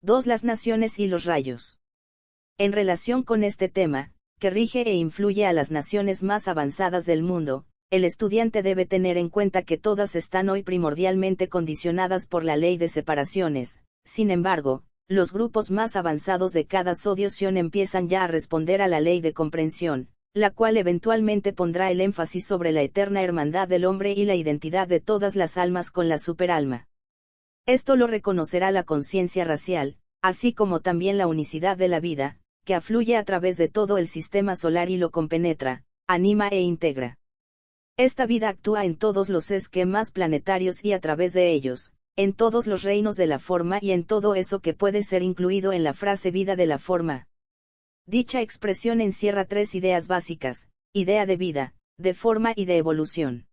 2. Las naciones y los rayos. En relación con este tema, que rige e influye a las naciones más avanzadas del mundo, el estudiante debe tener en cuenta que todas están hoy primordialmente condicionadas por la ley de separaciones. Sin embargo, los grupos más avanzados de cada asociación empiezan ya a responder a la ley de comprensión, la cual eventualmente pondrá el énfasis sobre la eterna hermandad del hombre y la identidad de todas las almas con la superalma. Esto lo reconocerá la conciencia racial, así como también la unicidad de la vida, que afluye a través de todo el sistema solar y lo compenetra, anima e integra. Esta vida actúa en todos los esquemas planetarios y a través de ellos, en todos los reinos de la forma y en todo eso que puede ser incluido en la frase vida de la forma. Dicha expresión encierra 3 ideas básicas: idea de vida, de forma y de evolución.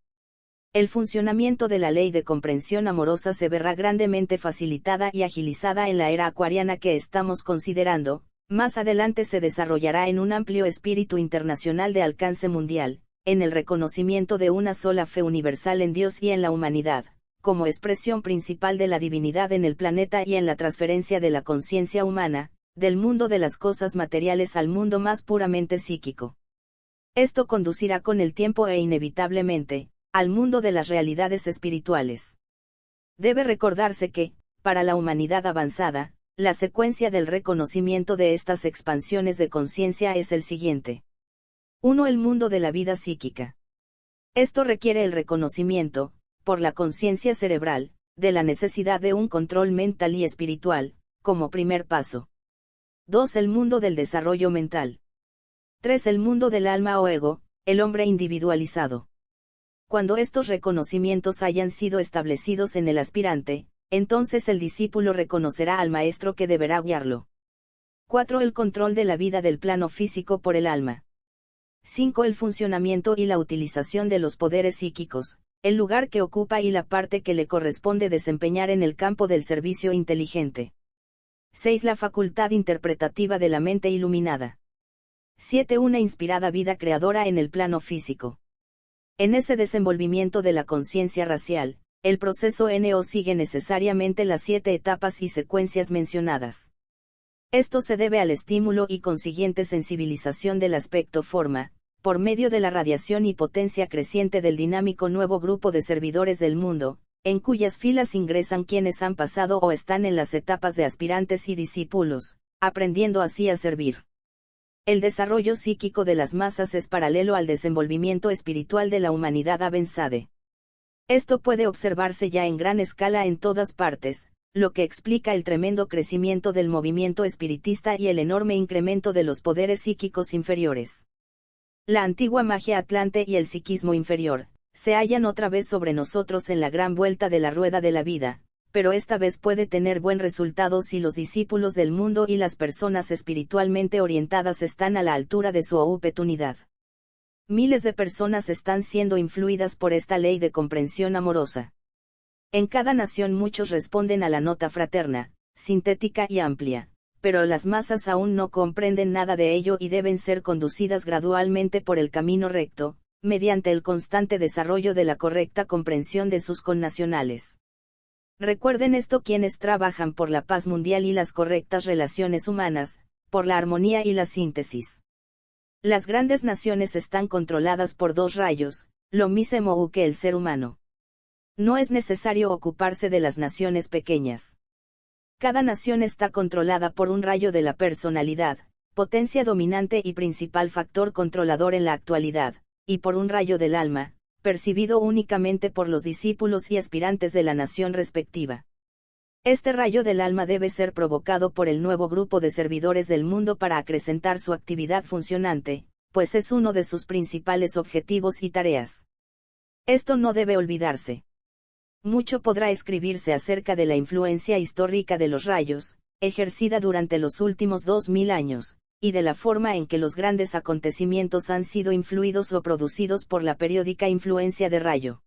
El funcionamiento de la ley de comprensión amorosa se verá grandemente facilitada y agilizada en la era acuariana que estamos considerando. Más adelante se desarrollará en un amplio espíritu internacional de alcance mundial, en el reconocimiento de una sola fe universal en Dios y en la humanidad, como expresión principal de la divinidad en el planeta y en la transferencia de la conciencia humana, del mundo de las cosas materiales al mundo más puramente psíquico. Esto conducirá con el tiempo e inevitablemente, al mundo de las realidades espirituales. Debe recordarse que, para la humanidad avanzada, la secuencia del reconocimiento de estas expansiones de conciencia es el siguiente. 1. El mundo de la vida psíquica. Esto requiere el reconocimiento, por la conciencia cerebral, de la necesidad de un control mental y espiritual, como primer paso. 2. El mundo del desarrollo mental. 3. El mundo del alma o ego, el hombre individualizado. Cuando estos reconocimientos hayan sido establecidos en el aspirante, entonces el discípulo reconocerá al maestro que deberá guiarlo. 4. El control de la vida del plano físico por el alma. 5. El funcionamiento y la utilización de los poderes psíquicos, el lugar que ocupa y la parte que le corresponde desempeñar en el campo del servicio inteligente. 6. La facultad interpretativa de la mente iluminada. 7. Una inspirada vida creadora en el plano físico. En ese desenvolvimiento de la conciencia racial, el proceso NO sigue necesariamente las 7 etapas y secuencias mencionadas. Esto se debe al estímulo y consiguiente sensibilización del aspecto forma, por medio de la radiación y potencia creciente del dinámico nuevo grupo de servidores del mundo, en cuyas filas ingresan quienes han pasado o están en las etapas de aspirantes y discípulos, aprendiendo así a servir. El desarrollo psíquico de las masas es paralelo al desenvolvimiento espiritual de la humanidad avanzada. Esto puede observarse ya en gran escala en todas partes, lo que explica el tremendo crecimiento del movimiento espiritista y el enorme incremento de los poderes psíquicos inferiores. La antigua magia atlante y el psiquismo inferior, se hallan otra vez sobre nosotros en la gran vuelta de la rueda de la vida, pero esta vez puede tener buen resultado si los discípulos del mundo y las personas espiritualmente orientadas están a la altura de su oportunidad. Miles de personas están siendo influidas por esta ley de comprensión amorosa. En cada nación muchos responden a la nota fraterna, sintética y amplia, pero las masas aún no comprenden nada de ello y deben ser conducidas gradualmente por el camino recto, mediante el constante desarrollo de la correcta comprensión de sus connacionales. Recuerden esto quienes trabajan por la paz mundial y las correctas relaciones humanas, por la armonía y la síntesis. Las grandes naciones están controladas por 2 rayos, lo mismo que el ser humano. No es necesario ocuparse de las naciones pequeñas. Cada nación está controlada por un rayo de la personalidad, potencia dominante y principal factor controlador en la actualidad, y por un rayo del alma, percibido únicamente por los discípulos y aspirantes de la nación respectiva. Este rayo del alma debe ser provocado por el nuevo grupo de servidores del mundo para acrecentar su actividad funcionante, pues es uno de sus principales objetivos y tareas. Esto no debe olvidarse. Mucho podrá escribirse acerca de la influencia histórica de los rayos, ejercida durante los últimos 2000 años, y de la forma en que los grandes acontecimientos han sido influidos o producidos por la periódica influencia de rayo.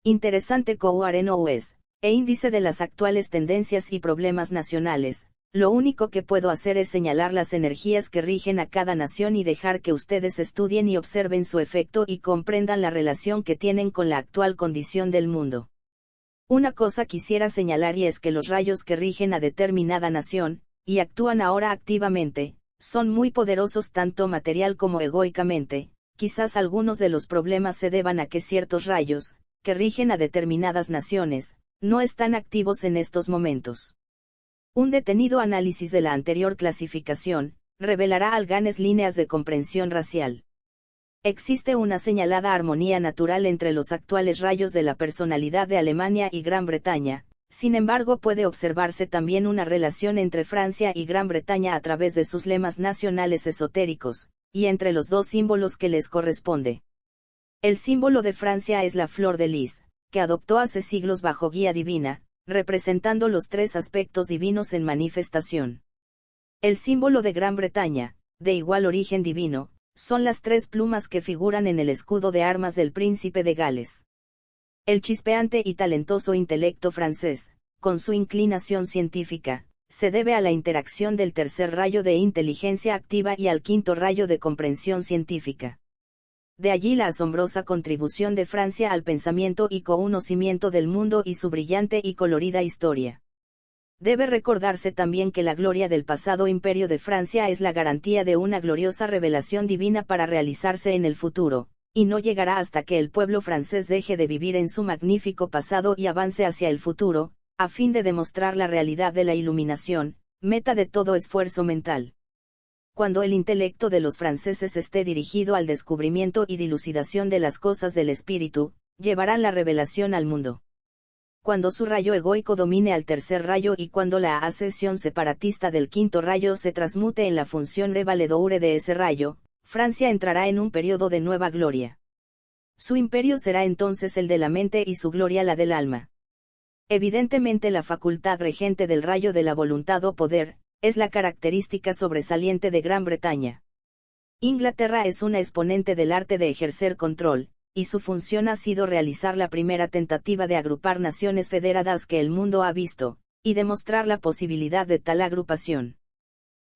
Interesante no es, e índice de las actuales tendencias y problemas nacionales. Lo único que puedo hacer es señalar las energías que rigen a cada nación y dejar que ustedes estudien y observen su efecto y comprendan la relación que tienen con la actual condición del mundo. Una cosa quisiera señalar y es que los rayos que rigen a determinada nación, y actúan ahora activamente, son muy poderosos tanto material como egoicamente. Quizás algunos de los problemas se deban a que ciertos rayos, que rigen a determinadas naciones, no están activos en estos momentos. Un detenido análisis de la anterior clasificación, revelará alganes líneas de comprensión racial. Existe una señalada armonía natural entre los actuales rayos de la personalidad de Alemania y Gran Bretaña, sin embargo puede observarse también una relación entre Francia y Gran Bretaña a través de sus lemas nacionales esotéricos, y entre los dos símbolos que les corresponde. El símbolo de Francia es la flor de lis, que adoptó hace siglos bajo guía divina, representando los tres aspectos divinos en manifestación. El símbolo de Gran Bretaña, de igual origen divino, son las tres plumas que figuran en el escudo de armas del príncipe de Gales. El chispeante y talentoso intelecto francés, con su inclinación científica, se debe a la interacción del tercer rayo de inteligencia activa y al quinto rayo de comprensión científica. De allí la asombrosa contribución de Francia al pensamiento y conocimiento del mundo y su brillante y colorida historia. Debe recordarse también que la gloria del pasado imperio de Francia es la garantía de una gloriosa revelación divina para realizarse en el futuro, y no llegará hasta que el pueblo francés deje de vivir en su magnífico pasado y avance hacia el futuro, a fin de demostrar la realidad de la iluminación, meta de todo esfuerzo mental. Cuando el intelecto de los franceses esté dirigido al descubrimiento y dilucidación de las cosas del espíritu, llevarán la revelación al mundo. Cuando su rayo egoico domine al tercer rayo y cuando la ascensión separatista del quinto rayo se transmute en la función de valedoure de ese rayo, Francia entrará en un periodo de nueva gloria. Su imperio será entonces el de la mente y su gloria la del alma. Evidentemente la facultad regente del rayo de la voluntad o poder, es la característica sobresaliente de Gran Bretaña. Inglaterra es una exponente del arte de ejercer control, y su función ha sido realizar la primera tentativa de agrupar naciones federadas que el mundo ha visto, y demostrar la posibilidad de tal agrupación.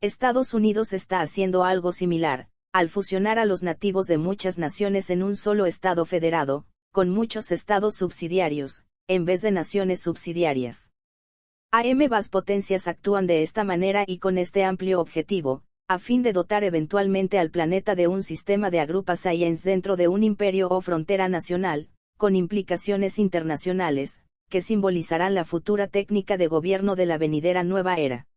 Estados Unidos está haciendo algo similar, al fusionar a los nativos de muchas naciones en un solo estado federado, con muchos estados subsidiarios, en vez de naciones subsidiarias. Ambas potencias actúan de esta manera y con este amplio objetivo, a fin de dotar eventualmente al planeta de un sistema de agrupaciones dentro de un imperio o frontera nacional, con implicaciones internacionales, que simbolizarán la futura técnica de gobierno de la venidera nueva era.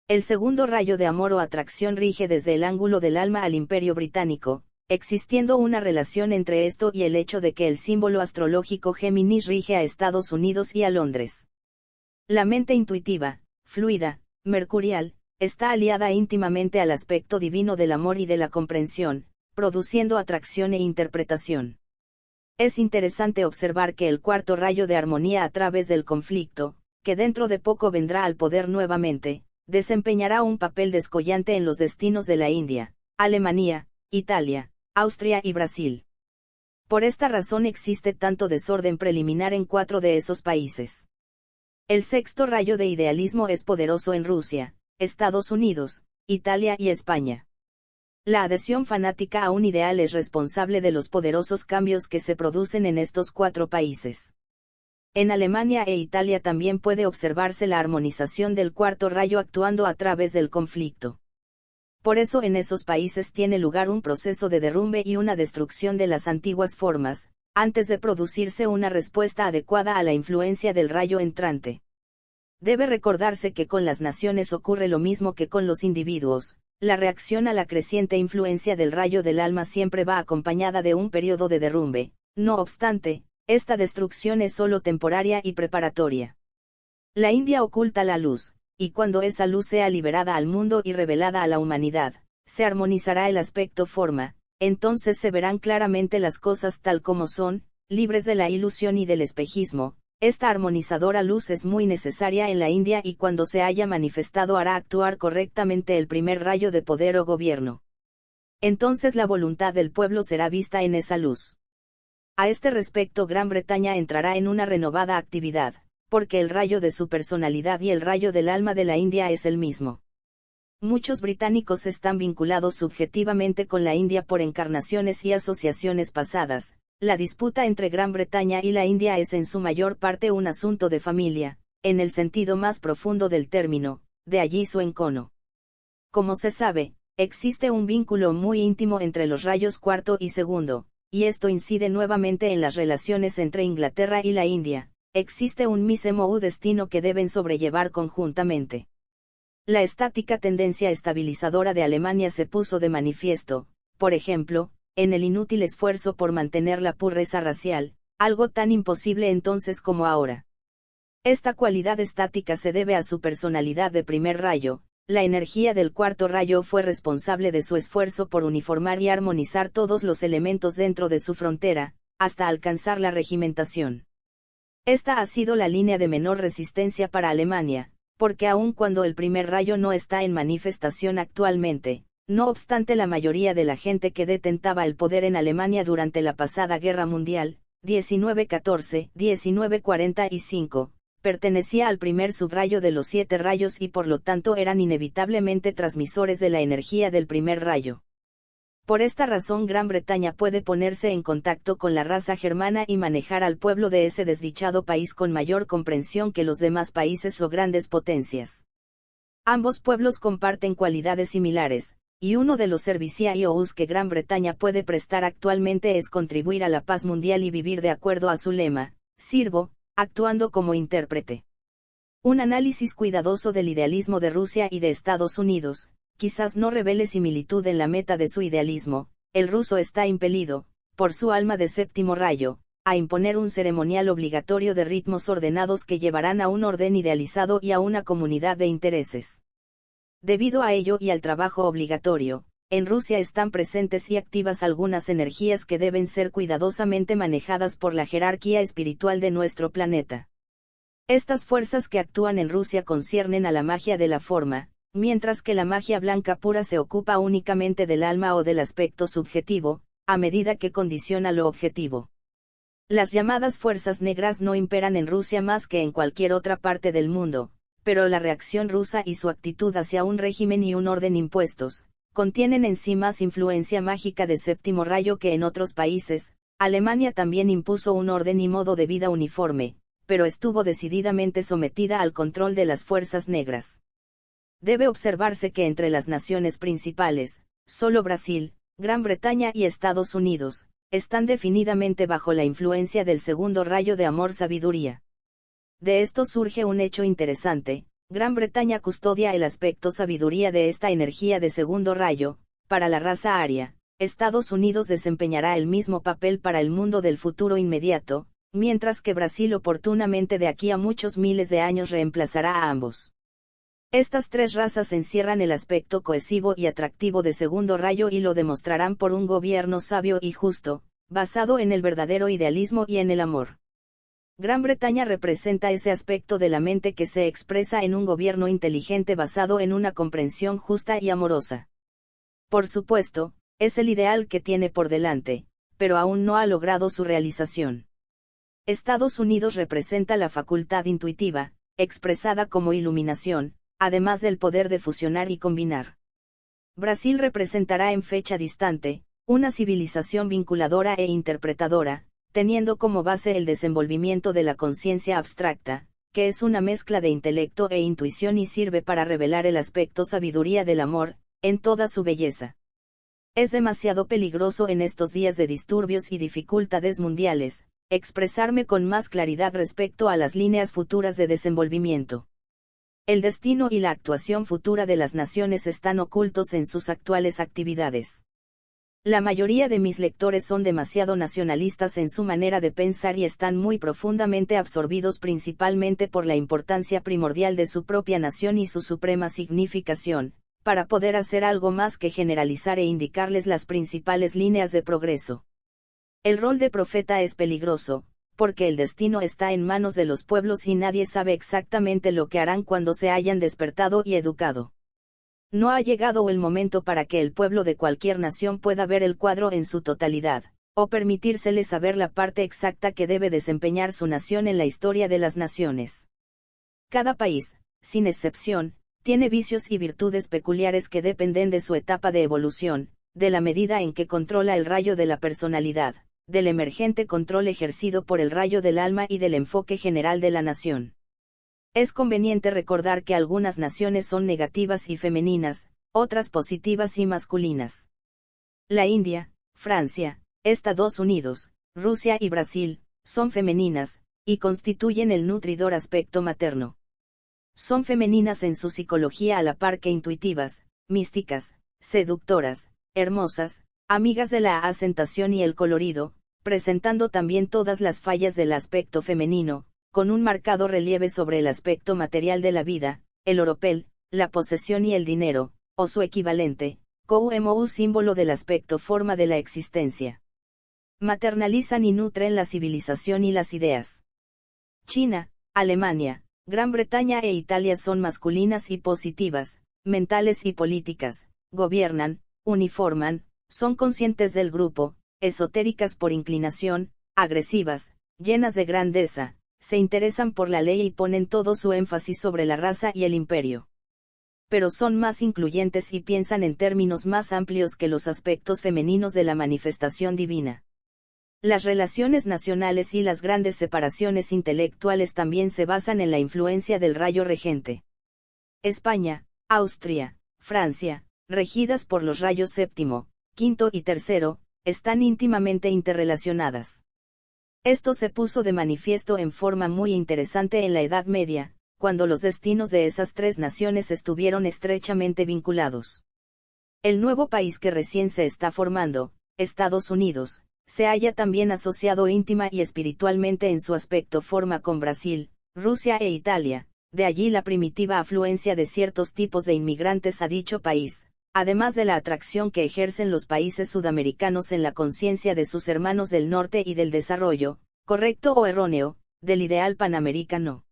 El segundo rayo de amor o atracción rige desde el ángulo del alma al imperio británico, existiendo una relación entre esto y el hecho de que el símbolo astrológico Géminis rige a Estados Unidos y a Londres. La mente intuitiva, fluida, mercurial, está aliada íntimamente al aspecto divino del amor y de la comprensión, produciendo atracción e interpretación. Es interesante observar que el cuarto rayo de armonía a través del conflicto, que dentro de poco vendrá al poder nuevamente, desempeñará un papel descollante en los destinos de la India, Alemania, Italia, Austria y Brasil. Por esta razón existe tanto desorden preliminar en 4 de esos países. El sexto rayo de idealismo es poderoso en Rusia, Estados Unidos, Italia y España. La adhesión fanática a un ideal es responsable de los poderosos cambios que se producen en estos 4 países. En Alemania e Italia también puede observarse la armonización del cuarto rayo actuando a través del conflicto. Por eso en esos países tiene lugar un proceso de derrumbe y una destrucción de las antiguas formas, antes de producirse una respuesta adecuada a la influencia del rayo entrante. Debe recordarse que con las naciones ocurre lo mismo que con los individuos, la reacción a la creciente influencia del rayo del alma siempre va acompañada de un periodo de derrumbe. No obstante, esta destrucción es solo temporaria y preparatoria. La India oculta la luz, y cuando esa luz sea liberada al mundo y revelada a la humanidad, se armonizará el aspecto forma, entonces se verán claramente las cosas tal como son, libres de la ilusión y del espejismo. Esta armonizadora luz es muy necesaria en la India y cuando se haya manifestado hará actuar correctamente el primer rayo de poder o gobierno. Entonces la voluntad del pueblo será vista en esa luz. A este respecto Gran Bretaña entrará en una renovada actividad, porque el rayo de su personalidad y el rayo del alma de la India es el mismo. Muchos británicos están vinculados subjetivamente con la India por encarnaciones y asociaciones pasadas. La disputa entre Gran Bretaña y la India es en su mayor parte un asunto de familia, en el sentido más profundo del término, de allí su encono. Como se sabe, existe un vínculo muy íntimo entre los rayos cuarto y segundo, y esto incide nuevamente en las relaciones entre Inglaterra y la India. Existe un mismo destino que deben sobrellevar conjuntamente. La estática tendencia estabilizadora de Alemania se puso de manifiesto, por ejemplo, en el inútil esfuerzo por mantener la pureza racial, algo tan imposible entonces como ahora. Esta cualidad estática se debe a su personalidad de primer rayo. La energía del cuarto rayo fue responsable de su esfuerzo por uniformar y armonizar todos los elementos dentro de su frontera, hasta alcanzar la regimentación. Esta ha sido la línea de menor resistencia para Alemania, porque aun cuando el primer rayo no está en manifestación actualmente, no obstante la mayoría de la gente que detentaba el poder en Alemania durante la pasada Guerra Mundial, 1914-1945, pertenecía al primer subrayo de los 7 rayos y por lo tanto eran inevitablemente transmisores de la energía del primer rayo. Por esta razón Gran Bretaña puede ponerse en contacto con la raza germana y manejar al pueblo de ese desdichado país con mayor comprensión que los demás países o grandes potencias. Ambos pueblos comparten cualidades similares, y uno de los servicios que Gran Bretaña puede prestar actualmente es contribuir a la paz mundial y vivir de acuerdo a su lema, sirvo, actuando como intérprete. Un análisis cuidadoso del idealismo de Rusia y de Estados Unidos, quizás no revele similitud en la meta de su idealismo. El ruso está impelido, por su alma de séptimo rayo, a imponer un ceremonial obligatorio de ritmos ordenados que llevarán a un orden idealizado y a una comunidad de intereses. Debido a ello y al trabajo obligatorio, en Rusia están presentes y activas algunas energías que deben ser cuidadosamente manejadas por la jerarquía espiritual de nuestro planeta. Estas fuerzas que actúan en Rusia conciernen a la magia de la forma, mientras que la magia blanca pura se ocupa únicamente del alma o del aspecto subjetivo, a medida que condiciona lo objetivo. Las llamadas fuerzas negras no imperan en Rusia más que en cualquier otra parte del mundo, pero la reacción rusa y su actitud hacia un régimen y un orden impuestos, contienen en sí más influencia mágica de séptimo rayo que en otros países. Alemania también impuso un orden y modo de vida uniforme, pero estuvo decididamente sometida al control de las fuerzas negras. Debe observarse que entre las naciones principales, solo Brasil, Gran Bretaña y Estados Unidos, están definidamente bajo la influencia del segundo rayo de amor-sabiduría. De esto surge un hecho interesante: Gran Bretaña custodia el aspecto sabiduría de esta energía de segundo rayo. Para la raza aria, Estados Unidos desempeñará el mismo papel para el mundo del futuro inmediato, mientras que Brasil oportunamente de aquí a muchos miles de años reemplazará a ambos. Estas 3 razas encierran el aspecto cohesivo y atractivo de segundo rayo y lo demostrarán por un gobierno sabio y justo, basado en el verdadero idealismo y en el amor. Gran Bretaña representa ese aspecto de la mente que se expresa en un gobierno inteligente basado en una comprensión justa y amorosa. Por supuesto, es el ideal que tiene por delante, pero aún no ha logrado su realización. Estados Unidos representa la facultad intuitiva, expresada como iluminación, además del poder de fusionar y combinar. Brasil representará en fecha distante, una civilización vinculadora e interpretadora, teniendo como base el desenvolvimiento de la conciencia abstracta, que es una mezcla de intelecto e intuición y sirve para revelar el aspecto sabiduría del amor, en toda su belleza. Es demasiado peligroso en estos días de disturbios y dificultades mundiales, expresarme con más claridad respecto a las líneas futuras de desenvolvimiento. El destino y la actuación futura de las naciones están ocultos en sus actuales actividades. La mayoría de mis lectores son demasiado nacionalistas en su manera de pensar y están muy profundamente absorbidos principalmente por la importancia primordial de su propia nación y su suprema significación, para poder hacer algo más que generalizar e indicarles las principales líneas de progreso. El rol de profeta es peligroso, porque el destino está en manos de los pueblos y nadie sabe exactamente lo que harán cuando se hayan despertado y educado. No ha llegado el momento para que el pueblo de cualquier nación pueda ver el cuadro en su totalidad, o permitírsele saber la parte exacta que debe desempeñar su nación en la historia de las naciones. Cada país, sin excepción, tiene vicios y virtudes peculiares que dependen de su etapa de evolución, de la medida en que controla el rayo de la personalidad, del emergente control ejercido por el rayo del alma y del enfoque general de la nación. Es conveniente recordar que algunas naciones son negativas y femeninas, otras positivas y masculinas. La India, Francia, Estados Unidos, Rusia y Brasil, son femeninas, y constituyen el nutridor aspecto materno. Son femeninas en su psicología a la par que intuitivas, místicas, seductoras, hermosas, amigas de la asentación y el colorido, presentando también todas las fallas del aspecto femenino, con un marcado relieve sobre el aspecto material de la vida, el oropel, la posesión y el dinero, o su equivalente, como símbolo del aspecto forma de la existencia. Maternalizan y nutren la civilización y las ideas. China, Alemania, Gran Bretaña e Italia son masculinas y positivas, mentales y políticas, gobiernan, uniforman, son conscientes del grupo, esotéricas por inclinación, agresivas, llenas de grandeza, se interesan por la ley y ponen todo su énfasis sobre la raza y el imperio. Pero son más incluyentes y piensan en términos más amplios que los aspectos femeninos de la manifestación divina. Las relaciones nacionales y las grandes separaciones intelectuales también se basan en la influencia del rayo regente. España, Austria, Francia, regidas por los rayos séptimo, quinto y tercero, están íntimamente interrelacionadas. Esto se puso de manifiesto en forma muy interesante en la Edad Media, cuando los destinos de esas tres naciones estuvieron estrechamente vinculados. El nuevo país que recién se está formando, Estados Unidos, se halla también asociado íntima y espiritualmente en su aspecto forma con Brasil, Rusia e Italia, de allí la primitiva afluencia de ciertos tipos de inmigrantes a dicho país, además de la atracción que ejercen los países sudamericanos en la conciencia de sus hermanos del norte y del desarrollo, correcto o erróneo, del ideal panamericano.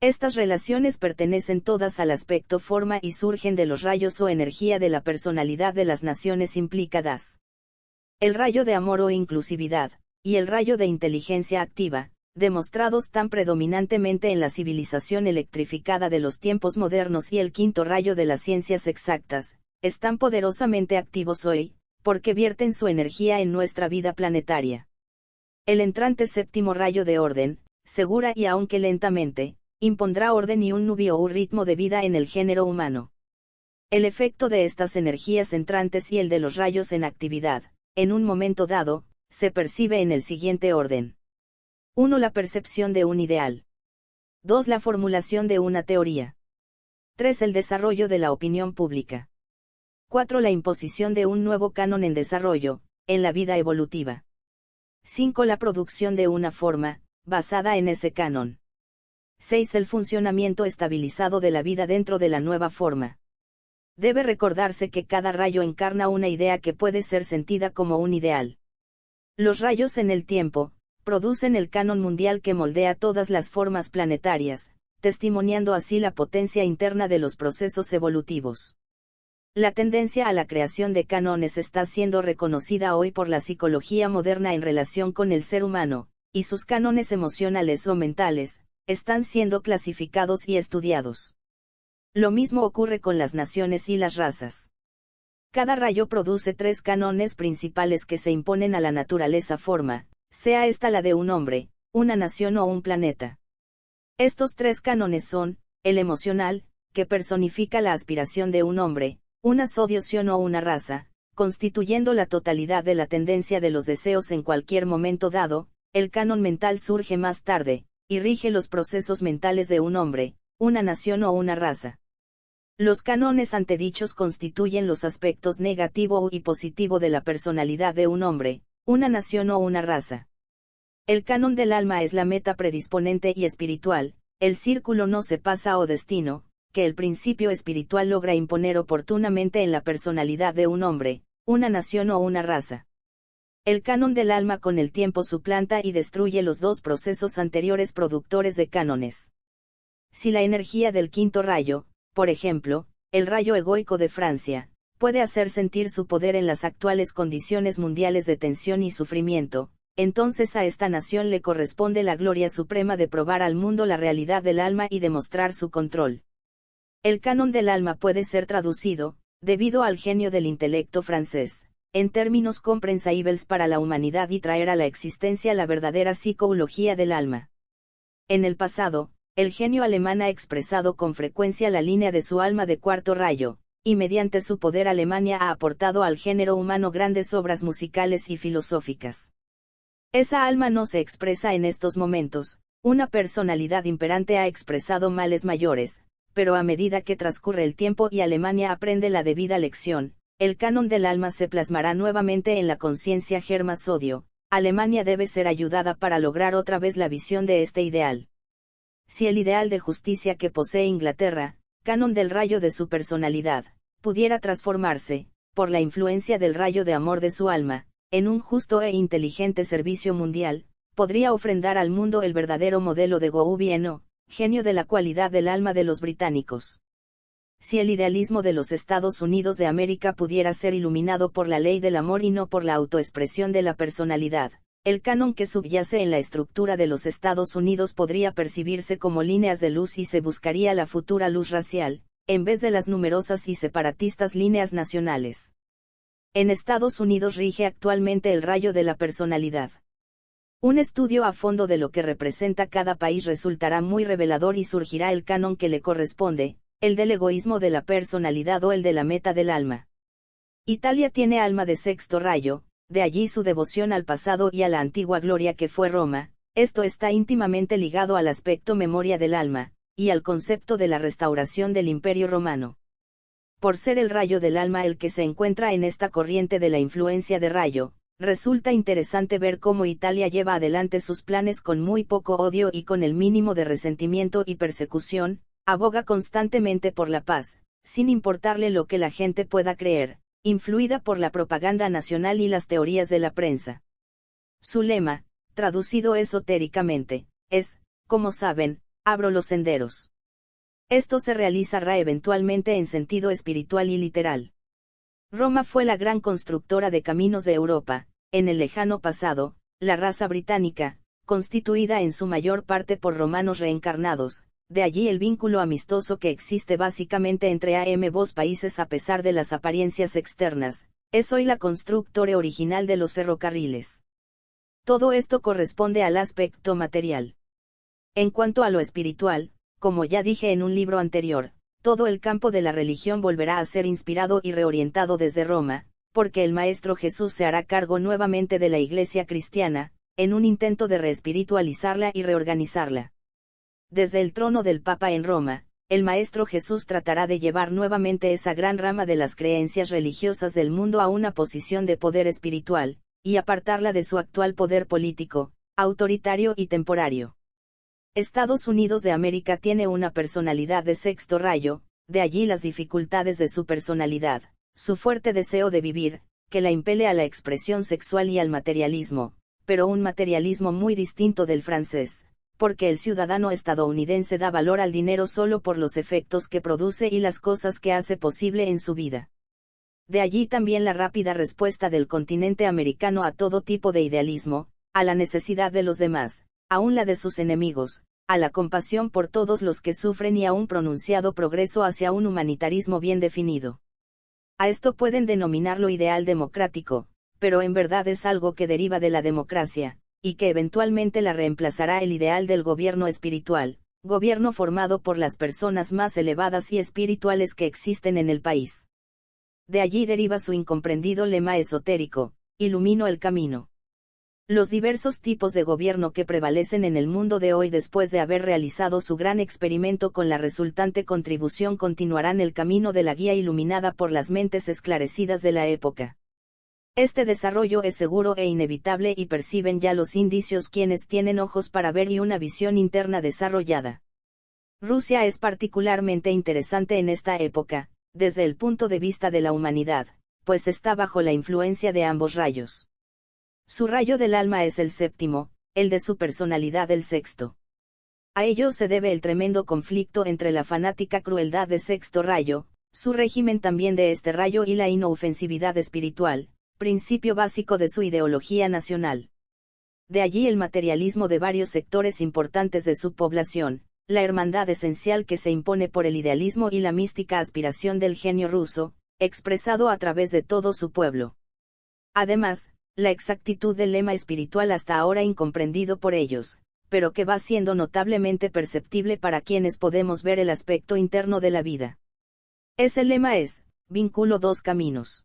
Estas relaciones pertenecen todas al aspecto forma y surgen de los rayos o energía de la personalidad de las naciones implicadas. El rayo de amor o inclusividad, y el rayo de inteligencia activa, demostrados tan predominantemente en la civilización electrificada de los tiempos modernos y el quinto rayo de las ciencias exactas, están poderosamente activos hoy, porque vierten su energía en nuestra vida planetaria. El entrante séptimo rayo de orden, segura y aunque lentamente, impondrá orden y un nuevo ritmo de vida en el género humano. El efecto de estas energías entrantes y el de los rayos en actividad, en un momento dado, se percibe en el siguiente orden. 1. La percepción de un ideal. 2. La formulación de una teoría. 3. El desarrollo de la opinión pública. 4. La imposición de un nuevo canon en desarrollo, en la vida evolutiva. 5. La producción de una forma, basada en ese canon. 6. El funcionamiento estabilizado de la vida dentro de la nueva forma. Debe recordarse que cada rayo encarna una idea que puede ser sentida como un ideal. Los rayos en el tiempo, producen el canon mundial que moldea todas las formas planetarias, testimoniando así la potencia interna de los procesos evolutivos. La tendencia a la creación de cánones está siendo reconocida hoy por la psicología moderna en relación con el ser humano, y sus cánones emocionales o mentales, están siendo clasificados y estudiados. Lo mismo ocurre con las naciones y las razas. Cada rayo produce tres cánones principales que se imponen a la naturaleza forma, sea esta la de un hombre, una nación o un planeta. Estos tres cánones son, el emocional, que personifica la aspiración de un hombre, una asociación o una raza, constituyendo la totalidad de la tendencia de los deseos en cualquier momento dado. El canon mental surge más tarde, y rige los procesos mentales de un hombre, una nación o una raza. Los cánones antedichos constituyen los aspectos negativo y positivo de la personalidad de un hombre, una nación o una raza. El canon del alma es la meta predisponente y espiritual, el círculo no se pasa o destino, que el principio espiritual logra imponer oportunamente en la personalidad de un hombre, una nación o una raza. El canon del alma con el tiempo suplanta y destruye los dos procesos anteriores productores de cánones. Si la energía del quinto rayo, por ejemplo, el rayo egoico de Francia, puede hacer sentir su poder en las actuales condiciones mundiales de tensión y sufrimiento, entonces a esta nación le corresponde la gloria suprema de probar al mundo la realidad del alma y demostrar su control. El canon del alma puede ser traducido, debido al genio del intelecto francés, en términos comprensibles para la humanidad y traer a la existencia la verdadera psicología del alma. En el pasado, el genio alemán ha expresado con frecuencia la línea de su alma de cuarto rayo, y mediante su poder Alemania ha aportado al género humano grandes obras musicales y filosóficas. Esa alma no se expresa en estos momentos, una personalidad imperante ha expresado males mayores, pero a medida que transcurre el tiempo y Alemania aprende la debida lección, el canon del alma se plasmará nuevamente en la conciencia germa sodio. Alemania debe ser ayudada para lograr otra vez la visión de este ideal. Si el ideal de justicia que posee Inglaterra, canon del rayo de su personalidad, pudiera transformarse, por la influencia del rayo de amor de su alma, en un justo e inteligente servicio mundial, podría ofrendar al mundo el verdadero modelo de gobierno, genio de la cualidad del alma de los británicos. Si el idealismo de los Estados Unidos de América pudiera ser iluminado por la ley del amor y no por la autoexpresión de la personalidad, el canon que subyace en la estructura de los Estados Unidos podría percibirse como líneas de luz y se buscaría la futura luz racial, en vez de las numerosas y separatistas líneas nacionales. En Estados Unidos rige actualmente el rayo de la personalidad. Un estudio a fondo de lo que representa cada país resultará muy revelador y surgirá el canon que le corresponde, el del egoísmo de la personalidad o el de la meta del alma. Italia tiene alma de sexto rayo, de allí su devoción al pasado y a la antigua gloria que fue Roma. Esto está íntimamente ligado al aspecto memoria del alma, y al concepto de la restauración del Imperio Romano. Por ser el rayo del alma el que se encuentra en esta corriente de la influencia de rayo, resulta interesante ver cómo Italia lleva adelante sus planes con muy poco odio y con el mínimo de resentimiento y persecución, aboga constantemente por la paz, sin importarle lo que la gente pueda creer, influida por la propaganda nacional y las teorías de la prensa. Su lema, traducido esotéricamente, es, como saben, abro los senderos. Esto se realizará eventualmente en sentido espiritual y literal. Roma fue la gran constructora de caminos de Europa. En el lejano pasado, la raza británica, constituida en su mayor parte por romanos reencarnados, de allí el vínculo amistoso que existe básicamente entre ambos países a pesar de las apariencias externas, es hoy la constructora original de los ferrocarriles. Todo esto corresponde al aspecto material. En cuanto a lo espiritual, como ya dije en un libro anterior, todo el campo de la religión volverá a ser inspirado y reorientado desde Roma, porque el Maestro Jesús se hará cargo nuevamente de la Iglesia cristiana, en un intento de reespiritualizarla y reorganizarla. Desde el trono del Papa en Roma, el Maestro Jesús tratará de llevar nuevamente esa gran rama de las creencias religiosas del mundo a una posición de poder espiritual, y apartarla de su actual poder político, autoritario y temporario. Estados Unidos de América tiene una personalidad de sexto rayo, de allí las dificultades de su personalidad, su fuerte deseo de vivir, que la impele a la expresión sexual y al materialismo, pero un materialismo muy distinto del francés, porque el ciudadano estadounidense da valor al dinero solo por los efectos que produce y las cosas que hace posible en su vida. De allí también la rápida respuesta del continente americano a todo tipo de idealismo, a la necesidad de los demás, aún la de sus enemigos, a la compasión por todos los que sufren y a un pronunciado progreso hacia un humanitarismo bien definido. A esto pueden denominarlo ideal democrático, pero en verdad es algo que deriva de la democracia, y que eventualmente la reemplazará el ideal del gobierno espiritual, gobierno formado por las personas más elevadas y espirituales que existen en el país. De allí deriva su incomprendido lema esotérico, ilumino el camino. Los diversos tipos de gobierno que prevalecen en el mundo de hoy después de haber realizado su gran experimento con la resultante contribución continuarán el camino de la guía iluminada por las mentes esclarecidas de la época. Este desarrollo es seguro e inevitable y perciben ya los indicios quienes tienen ojos para ver y una visión interna desarrollada. Rusia es particularmente interesante en esta época, desde el punto de vista de la humanidad, pues está bajo la influencia de ambos rayos. Su rayo del alma es el séptimo, el de su personalidad el sexto. A ello se debe el tremendo conflicto entre la fanática crueldad de sexto rayo, su régimen también de este rayo y la inofensividad espiritual, principio básico de su ideología nacional. De allí el materialismo de varios sectores importantes de su población, la hermandad esencial que se impone por el idealismo y la mística aspiración del genio ruso, expresado a través de todo su pueblo. Además, la exactitud del lema espiritual hasta ahora incomprendido por ellos, pero que va siendo notablemente perceptible para quienes podemos ver el aspecto interno de la vida. Ese lema es, vínculo dos caminos.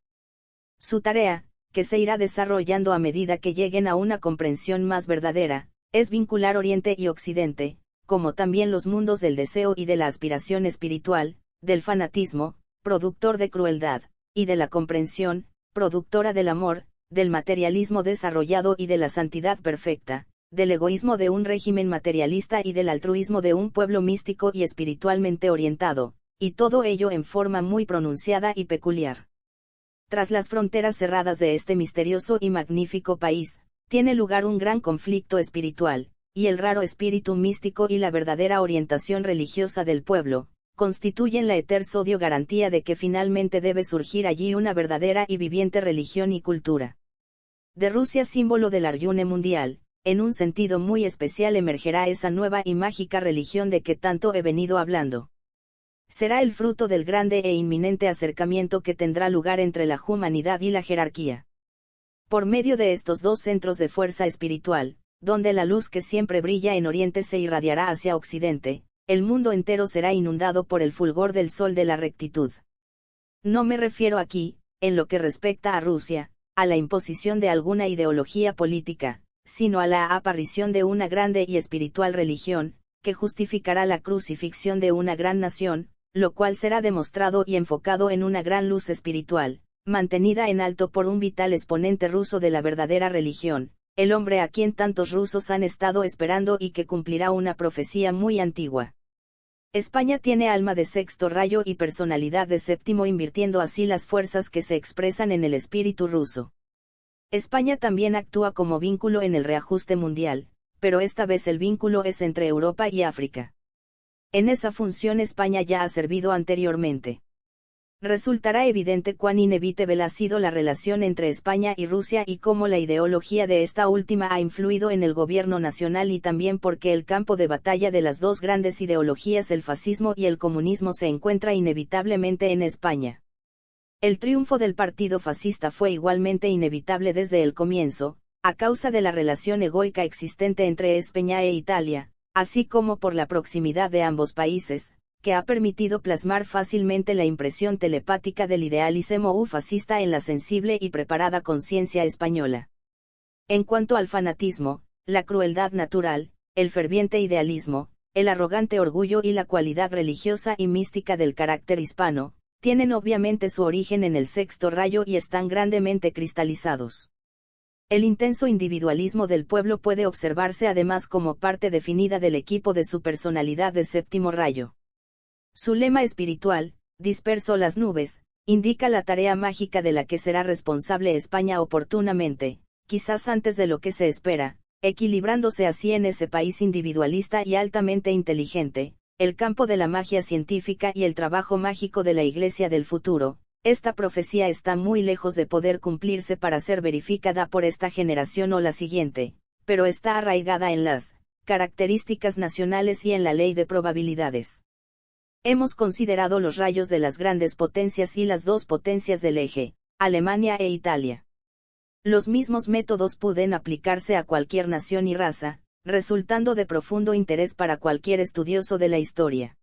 Su tarea, que se irá desarrollando a medida que lleguen a una comprensión más verdadera, es vincular Oriente y Occidente, como también los mundos del deseo y de la aspiración espiritual, del fanatismo, productor de crueldad, y de la comprensión, productora del amor, del materialismo desarrollado y de la santidad perfecta, del egoísmo de un régimen materialista y del altruismo de un pueblo místico y espiritualmente orientado, y todo ello en forma muy pronunciada y peculiar. Tras las fronteras cerradas de este misterioso y magnífico país, tiene lugar un gran conflicto espiritual, y el raro espíritu místico y la verdadera orientación religiosa del pueblo, constituyen la etersodio garantía de que finalmente debe surgir allí una verdadera y viviente religión y cultura. De Rusia, símbolo del Aryune mundial, en un sentido muy especial emergerá esa nueva y mágica religión de que tanto he venido hablando. Será el fruto del grande e inminente acercamiento que tendrá lugar entre la humanidad y la jerarquía. Por medio de estos dos centros de fuerza espiritual, donde la luz que siempre brilla en Oriente se irradiará hacia Occidente, el mundo entero será inundado por el fulgor del sol de la rectitud. No me refiero aquí, en lo que respecta a Rusia, a la imposición de alguna ideología política, sino a la aparición de una grande y espiritual religión, que justificará la crucifixión de una gran nación, lo cual será demostrado y enfocado en una gran luz espiritual, mantenida en alto por un vital exponente ruso de la verdadera religión, el hombre a quien tantos rusos han estado esperando y que cumplirá una profecía muy antigua. España tiene alma de sexto rayo y personalidad de séptimo, invirtiendo así las fuerzas que se expresan en el espíritu ruso. España también actúa como vínculo en el reajuste mundial, pero esta vez el vínculo es entre Europa y África. En esa función España ya ha servido anteriormente. Resultará evidente cuán inevitable ha sido la relación entre España y Rusia y cómo la ideología de esta última ha influido en el gobierno nacional, y también porque el campo de batalla de las dos grandes ideologías, el fascismo y el comunismo, se encuentra inevitablemente en España. El triunfo del partido fascista fue igualmente inevitable desde el comienzo, a causa de la relación egoica existente entre España e Italia, así como por la proximidad de ambos países, que ha permitido plasmar fácilmente la impresión telepática del idealismo fascista en la sensible y preparada conciencia española. En cuanto al fanatismo, la crueldad natural, el ferviente idealismo, el arrogante orgullo y la cualidad religiosa y mística del carácter hispano, tienen obviamente su origen en el sexto rayo y están grandemente cristalizados. El intenso individualismo del pueblo puede observarse además como parte definida del equipo de su personalidad de séptimo rayo. Su lema espiritual, disperso las nubes, indica la tarea mágica de la que será responsable España oportunamente, quizás antes de lo que se espera, equilibrándose así en ese país individualista y altamente inteligente, el campo de la magia científica y el trabajo mágico de la Iglesia del futuro. Esta profecía está muy lejos de poder cumplirse para ser verificada por esta generación o la siguiente, pero está arraigada en las características nacionales y en la ley de probabilidades. Hemos considerado los rayos de las grandes potencias y las dos potencias del eje, Alemania e Italia. Los mismos métodos pueden aplicarse a cualquier nación y raza, resultando de profundo interés para cualquier estudioso de la historia.